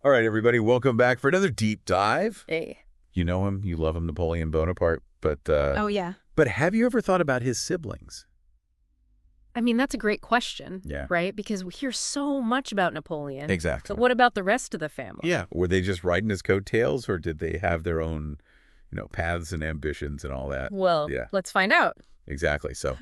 All right, everybody, welcome back for another deep dive. Hey. You know him, you love him, Napoleon Bonaparte, Oh, yeah. but have you ever thought about his siblings? I mean, that's a great question, Yeah. right? Because we hear so much about Napoleon. Exactly. But what about the rest of the family? Yeah. Were they just riding his coattails, or did they have their own, paths and ambitions and all that? Well, Yeah. let's find out. Exactly. So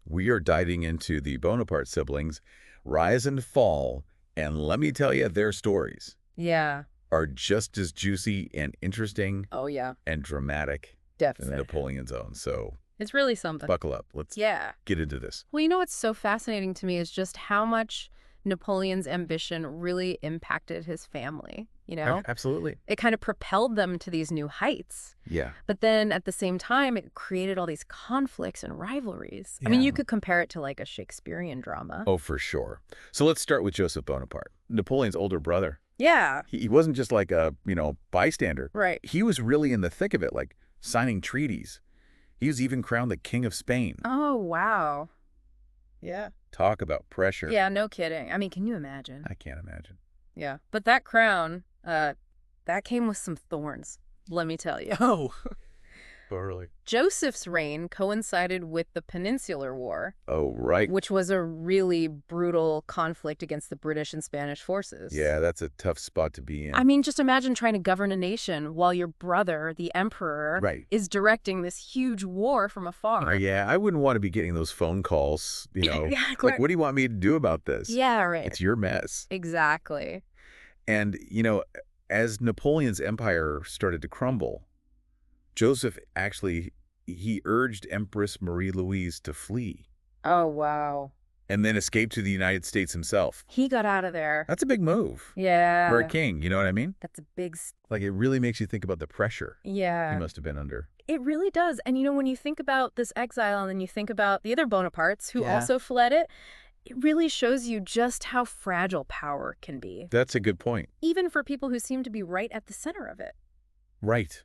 we are diving into the Bonaparte siblings' rise and fall, and let me tell you, their stories Yeah. are just as juicy and interesting Oh, yeah. and dramatic as Definitely. Napoleon's own. So It's really something. buckle up. Let's Yeah. get into this. Well, you know what's so fascinating to me is just how much Napoleon's ambition really impacted his family, you know? Absolutely. It kind of propelled them to these new heights. Yeah. But then at the same time, it created all these conflicts and rivalries. I mean, Yeah. you could compare it to like a Shakespearean drama. Oh, for sure. So let's start with Joseph Bonaparte, Napoleon's older brother. Yeah. He wasn't just like a, bystander. Right. He was really in the thick of it, like signing treaties. He was even crowned the King of Spain. Oh, wow. Yeah. Talk about pressure. Yeah, no kidding. I mean, can you imagine? I can't imagine. Yeah. But that crown, that came with some thorns, let me tell you. Oh, totally. Joseph's reign coincided with the Peninsular War, Oh, right. which was a really brutal conflict against the British and Spanish forces. Yeah, that's a tough spot to be in. I mean, just imagine trying to govern a nation while your brother, the emperor, Right. is directing this huge war from afar. Yeah, I wouldn't want to be getting those phone calls, Yeah, like, what do you want me to do about this? Yeah, right. It's your mess. Exactly. And, as Napoleon's empire started to crumble, Joseph actually, he urged Empress Marie-Louise to flee Oh, wow. and then escape to the United States himself. He got out of there. That's a big move Yeah. for a king, you know what I mean? That's a big... Like, it really makes you think about the pressure Yeah. he must have been under. It really does. And, when you think about this exile and then you think about the other Bonapartes who Yeah. also fled it really shows you just how fragile power can be, That's a good point. even for people who seem to be right at the center of it. Right.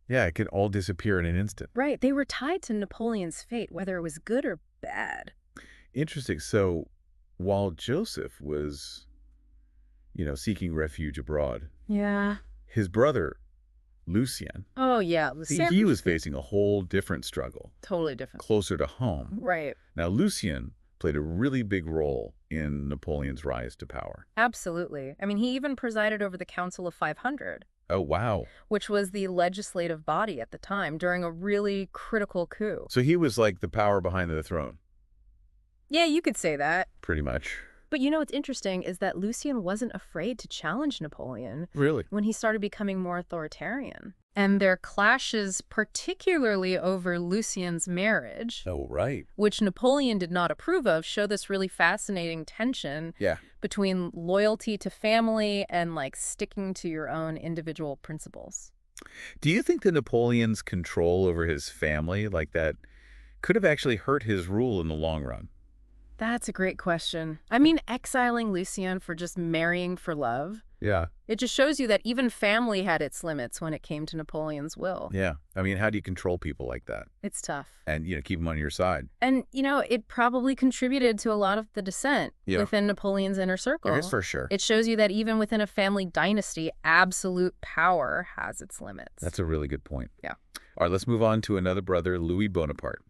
Yeah, it can all disappear in an instant. Right. They were tied to Napoleon's fate, whether it was good or bad. Interesting. So while Joseph was, seeking refuge abroad, Yeah. his brother, Lucien, Oh, yeah. he was facing a whole different struggle, totally different. closer to home. Right. Now, Lucien played a really big role in Napoleon's rise to power. Absolutely. I mean, he even presided over the Council of 500, Oh, wow. which was the legislative body at the time during a really critical coup. So he was like the power behind the throne, Yeah, you could say that. pretty much. But what's interesting is that Lucien wasn't afraid to challenge Napoleon Really? when he started becoming more authoritarian. And their clashes, particularly over Lucien's marriage, Oh, right. which Napoleon did not approve of, show this really fascinating tension Yeah. between loyalty to family and sticking to your own individual principles. Do you think that Napoleon's control over his family like that could have actually hurt his rule in the long run? That's a great question. I mean, exiling Lucien for just marrying for love, Yeah. it just shows you that even family had its limits when it came to Napoleon's will. Yeah. I mean, how do you control people like that It's tough. and, keep them on your side? And, it probably contributed to a lot of the dissent Yeah. within Napoleon's inner circle. Yes, for sure. It shows you that even within a family dynasty, absolute power has its limits. That's a really good point. Yeah. All right, let's move on to another brother, Louis Bonaparte.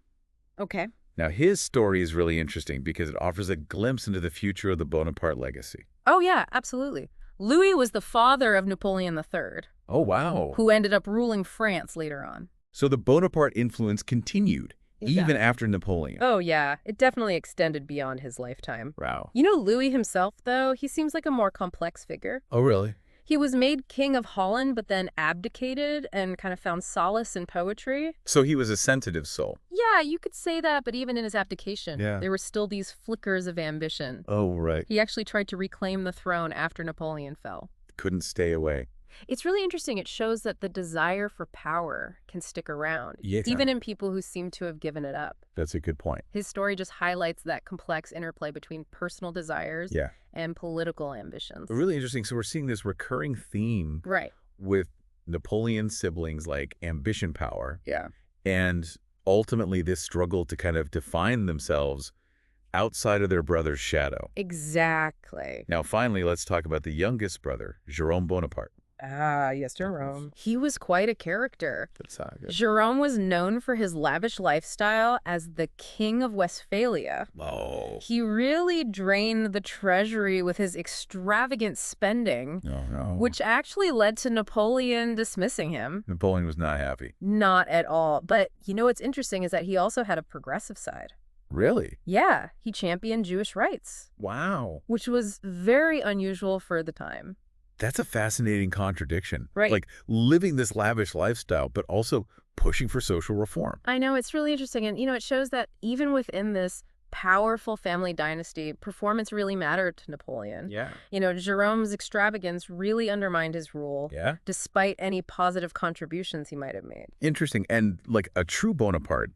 Okay. Now, his story is really interesting because it offers a glimpse into the future of the Bonaparte legacy. Oh, yeah, absolutely. Louis was the father of Napoleon III, Oh, wow. who ended up ruling France later on. So the Bonaparte influence continued Yeah. even after Napoleon. Oh, yeah. It definitely extended beyond his lifetime. Wow. Louis himself, though, he seems like a more complex figure. Oh, really? He was made King of Holland, but then abdicated and kind of found solace in poetry. So he was a sensitive soul. Yeah, you could say that, but even in his abdication, Yeah. there were still these flickers of ambition. Oh, right. He actually tried to reclaim the throne after Napoleon fell. Couldn't stay away. It's really interesting. It shows that the desire for power can stick around, Yeah. even in people who seem to have given it up. That's a good point. His story just highlights that complex interplay between personal desires Yeah. and political ambitions. Really interesting. So we're seeing this recurring theme Right. with Napoleon's siblings, like ambition power, Yeah. and ultimately this struggle to kind of define themselves outside of their brother's shadow. Exactly. Now, finally, let's talk about the youngest brother, Jérôme Bonaparte. Ah, yes, Jerome. He was quite a character. That's good. Jerome was known for his lavish lifestyle as the King of Westphalia. Oh. He really drained the treasury with his extravagant spending, Oh, no. which actually led to Napoleon dismissing him. Napoleon was not happy. Not at all. But you know what's interesting is that he also had a progressive side. Really? Yeah, he championed Jewish rights, Wow. which was very unusual for the time. That's a fascinating contradiction. Right. Like living this lavish lifestyle, but also pushing for social reform. I know, it's really interesting. And, it shows that even within this powerful family dynasty, performance really mattered to Napoleon. Yeah. Jerome's extravagance really undermined his rule, Yeah. despite any positive contributions he might have made. Interesting. And like a true Bonaparte,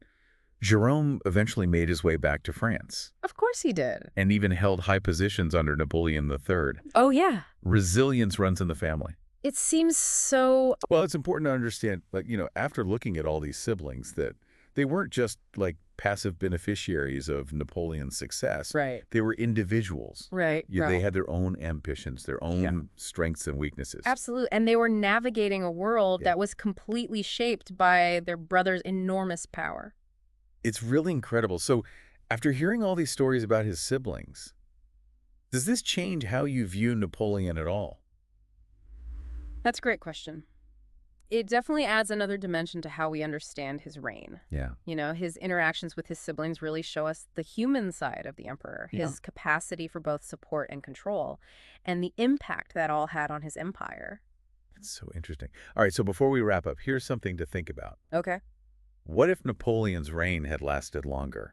Jérôme eventually made his way back to France Of course he did. and even held high positions under Napoleon III. Oh, yeah. Resilience runs in the family. It seems so... Well, it's important to understand, like, after looking at all these siblings, that they weren't just like passive beneficiaries of Napoleon's success. Right. They were individuals. Right. They had their own ambitions, their own strengths and weaknesses. Absolutely. And they were navigating a world that was completely shaped by their brother's enormous power. It's really incredible. So after hearing all these stories about his siblings, does this change how you view Napoleon at all? That's a great question. It definitely adds another dimension to how we understand his reign. Yeah. His interactions with his siblings really show us the human side of the emperor, his capacity for both support and control, and the impact that all had on his empire. It's so interesting. All right, so before we wrap up, here's something to think about. Okay. What if Napoleon's reign had lasted longer?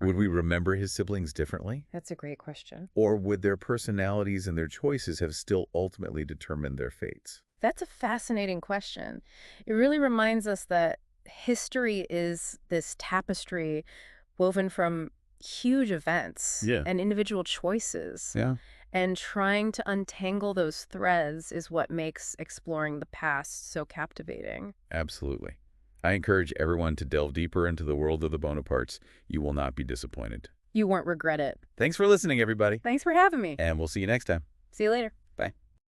Would we remember his siblings differently? That's a great question. Or would their personalities and their choices have still ultimately determined their fates? That's a fascinating question. It really reminds us that history is this tapestry woven from huge events and individual choices. Yeah. And trying to untangle those threads is what makes exploring the past so captivating. Absolutely. I encourage everyone to delve deeper into the world of the Bonapartes. You will not be disappointed. You won't regret it. Thanks for listening, everybody. Thanks for having me. And we'll see you next time. See you later. Bye.